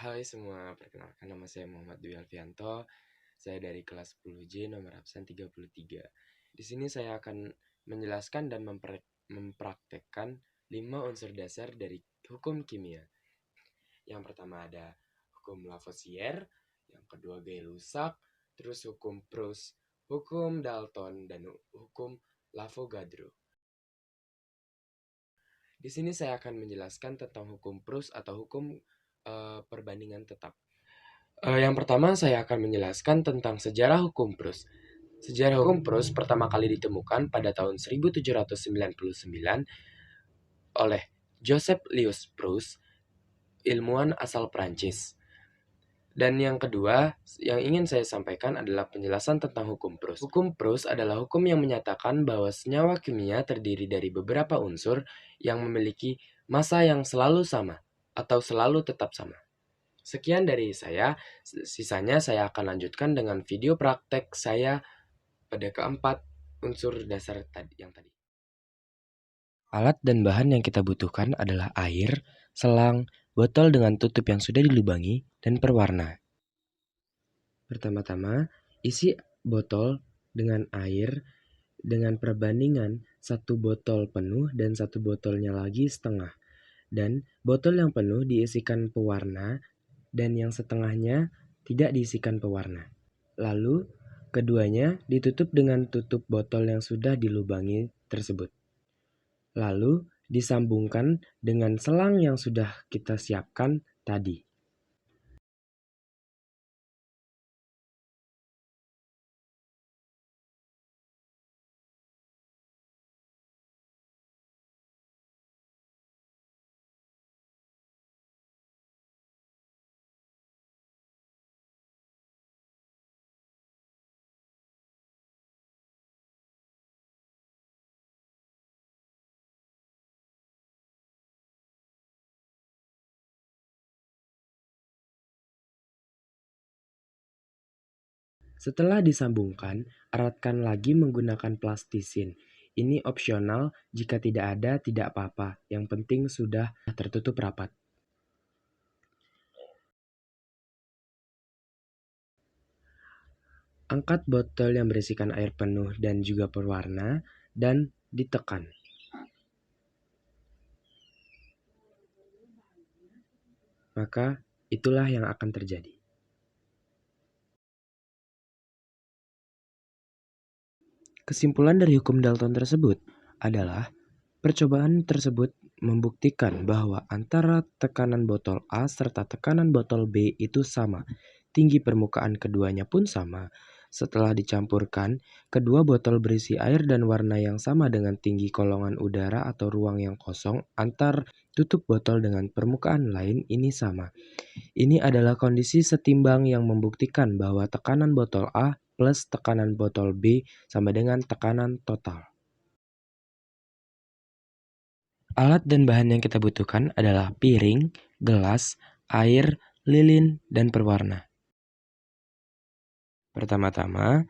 Hai semua, perkenalkan nama saya Muhammad Dwi Alfianto. Saya dari kelas 10J nomor absen 33. Di sini saya akan menjelaskan dan mempraktekkan 5 unsur dasar dari hukum kimia. Yang pertama ada hukum Lavoisier, yang kedua Gay-Lussac, terus hukum Proust, hukum Dalton, dan hukum Lavogadro. Di sini saya akan menjelaskan tentang hukum Proust atau hukum perbandingan tetap. Yang pertama saya akan menjelaskan tentang sejarah hukum Proust. Sejarah hukum Proust pertama kali ditemukan pada tahun 1799 oleh Joseph Louis Proust, ilmuwan asal Prancis. Dan yang kedua yang ingin saya sampaikan adalah penjelasan tentang hukum Proust. Hukum Proust adalah hukum yang menyatakan bahwa senyawa kimia terdiri dari beberapa unsur yang memiliki massa yang selalu sama atau selalu tetap sama. Sekian dari saya, sisanya saya akan lanjutkan dengan video praktek saya pada keempat unsur dasar yang tadi. Alat dan bahan yang kita butuhkan adalah air, selang, botol dengan tutup yang sudah dilubangi, dan perwarna. Pertama-tama, isi botol dengan air dengan perbandingan 1 botol penuh dan 1 botolnya lagi setengah. Dan botol yang penuh diisikan pewarna dan yang setengahnya tidak diisikan pewarna. Lalu, keduanya ditutup dengan tutup botol yang sudah dilubangi tersebut. Lalu, disambungkan dengan selang yang sudah kita siapkan tadi. Setelah disambungkan, eratkan lagi menggunakan plastisin. Ini opsional, jika tidak ada tidak apa-apa, yang penting sudah tertutup rapat. Angkat botol yang berisikan air penuh dan juga perwarna dan ditekan. Maka itulah yang akan terjadi. Kesimpulan dari hukum Dalton tersebut adalah percobaan tersebut membuktikan bahwa antara tekanan botol A serta tekanan botol B itu sama. Tinggi permukaan keduanya pun sama. Setelah dicampurkan, kedua botol berisi air dan warna yang sama dengan tinggi kolongan udara atau ruang yang kosong antar tutup botol dengan permukaan lain ini sama. Ini adalah kondisi setimbang yang membuktikan bahwa tekanan botol A plus tekanan botol B sama dengan tekanan total. Alat dan bahan yang kita butuhkan adalah piring, gelas, air, lilin, dan perwarna. Pertama-tama,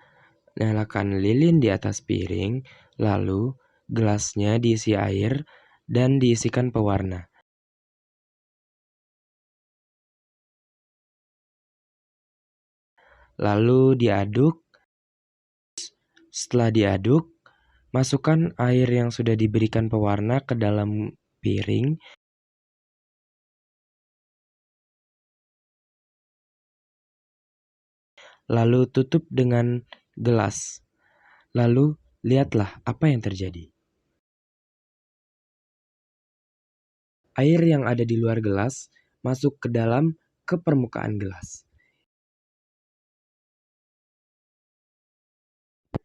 nyalakan lilin di atas piring, lalu gelasnya diisi air dan diisikan pewarna. Lalu diaduk. Setelah diaduk, masukkan air yang sudah diberikan pewarna ke dalam piring. Lalu tutup dengan gelas. Lalu lihatlah apa yang terjadi. Air yang ada di luar gelas masuk ke dalam ke permukaan gelas.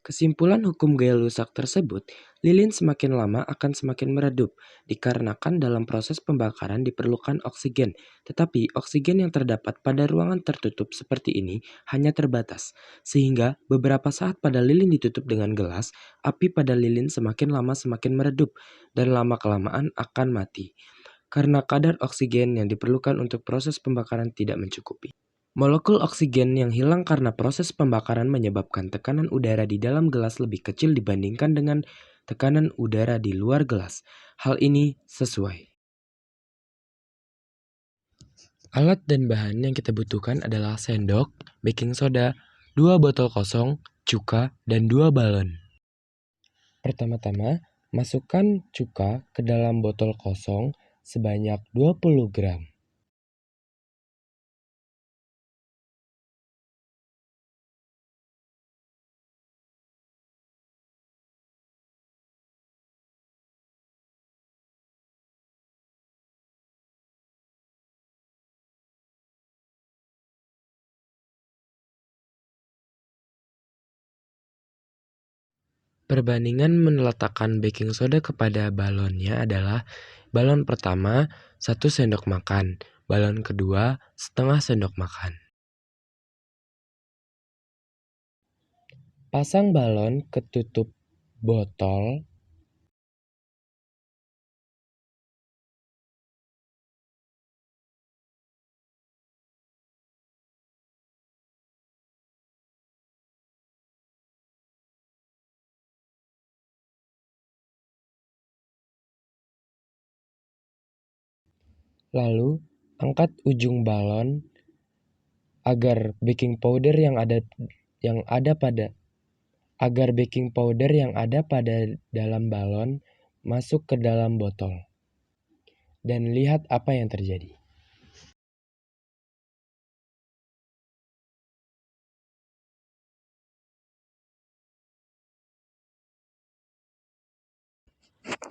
Kesimpulan hukum Gay-Lussac tersebut, lilin semakin lama akan semakin meredup, dikarenakan dalam proses pembakaran diperlukan oksigen, tetapi oksigen yang terdapat pada ruangan tertutup seperti ini hanya terbatas, sehingga beberapa saat pada lilin ditutup dengan gelas, api pada lilin semakin lama semakin meredup, dan lama-kelamaan akan mati, karena kadar oksigen yang diperlukan untuk proses pembakaran tidak mencukupi. Molekul oksigen yang hilang karena proses pembakaran menyebabkan tekanan udara di dalam gelas lebih kecil dibandingkan dengan tekanan udara di luar gelas. Hal ini sesuai. Alat dan bahan yang kita butuhkan adalah sendok, baking soda, 2 botol kosong, cuka, dan 2 balon. Pertama-tama, masukkan cuka ke dalam botol kosong sebanyak 20 gram. Perbandingan meletakkan baking soda kepada balonnya adalah balon pertama 1 sendok makan, balon kedua setengah sendok makan. Pasang balon ke tutup botol. Lalu, angkat ujung balon agar baking powder yang ada pada dalam balon masuk ke dalam botol. Dan lihat apa yang terjadi.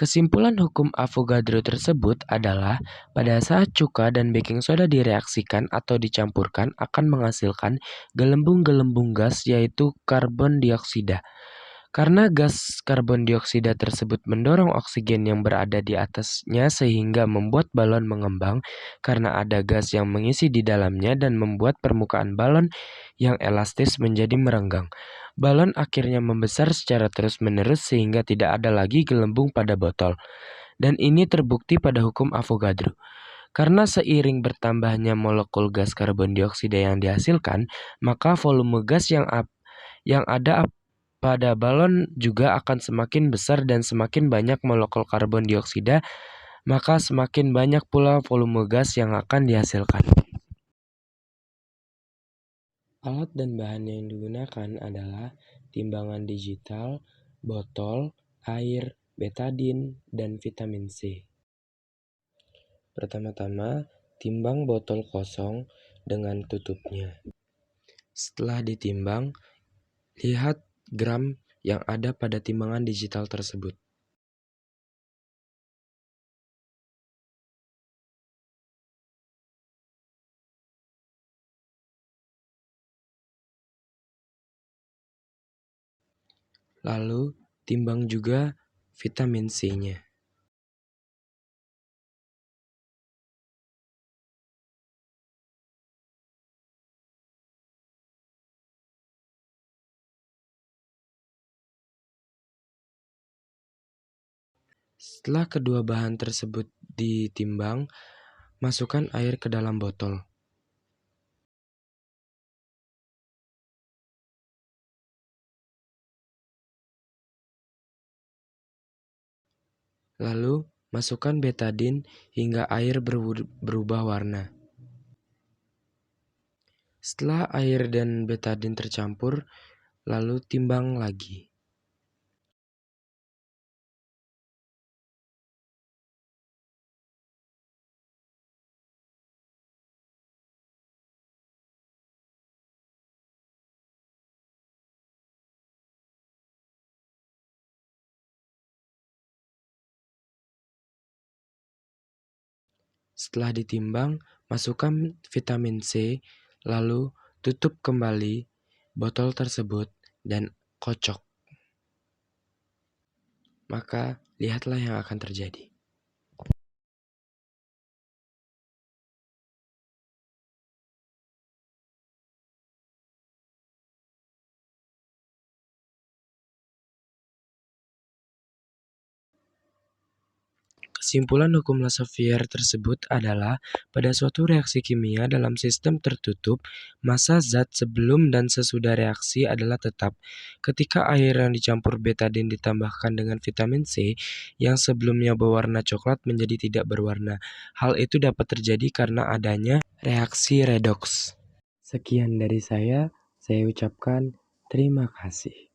Kesimpulan hukum Avogadro tersebut adalah pada saat cuka dan baking soda direaksikan atau dicampurkan akan menghasilkan gelembung-gelembung gas yaitu karbon dioksida. Karena gas karbon dioksida tersebut mendorong oksigen yang berada di atasnya sehingga membuat balon mengembang karena ada gas yang mengisi di dalamnya dan membuat permukaan balon yang elastis menjadi merenggang. Balon akhirnya membesar secara terus-menerus sehingga tidak ada lagi gelembung pada botol. Dan ini terbukti pada hukum Avogadro. Karena seiring bertambahnya molekul gas karbon dioksida yang dihasilkan, maka volume gas yang ada pada balon juga akan semakin besar dan semakin banyak molekul karbon dioksida, maka semakin banyak pula volume gas yang akan dihasilkan. Alat dan bahan yang digunakan adalah timbangan digital, botol, air, betadine, dan vitamin C. Pertama-tama, timbang botol kosong dengan tutupnya. Setelah ditimbang, lihat gram yang ada pada timbangan digital tersebut. Lalu, timbang juga vitamin C-nya. Setelah kedua bahan tersebut ditimbang, masukkan air ke dalam botol. Lalu, masukkan betadine hingga air berubah warna. Setelah air dan betadine tercampur, lalu timbang lagi. Setelah ditimbang, masukkan vitamin C, lalu tutup kembali botol tersebut dan kocok. Maka, lihatlah yang akan terjadi. Kesimpulan hukum Lasavier tersebut adalah, pada suatu reaksi kimia dalam sistem tertutup, massa zat sebelum dan sesudah reaksi adalah tetap. Ketika air yang dicampur betadin ditambahkan dengan vitamin C yang sebelumnya berwarna coklat menjadi tidak berwarna. Hal itu dapat terjadi karena adanya reaksi redoks. Sekian dari saya ucapkan terima kasih.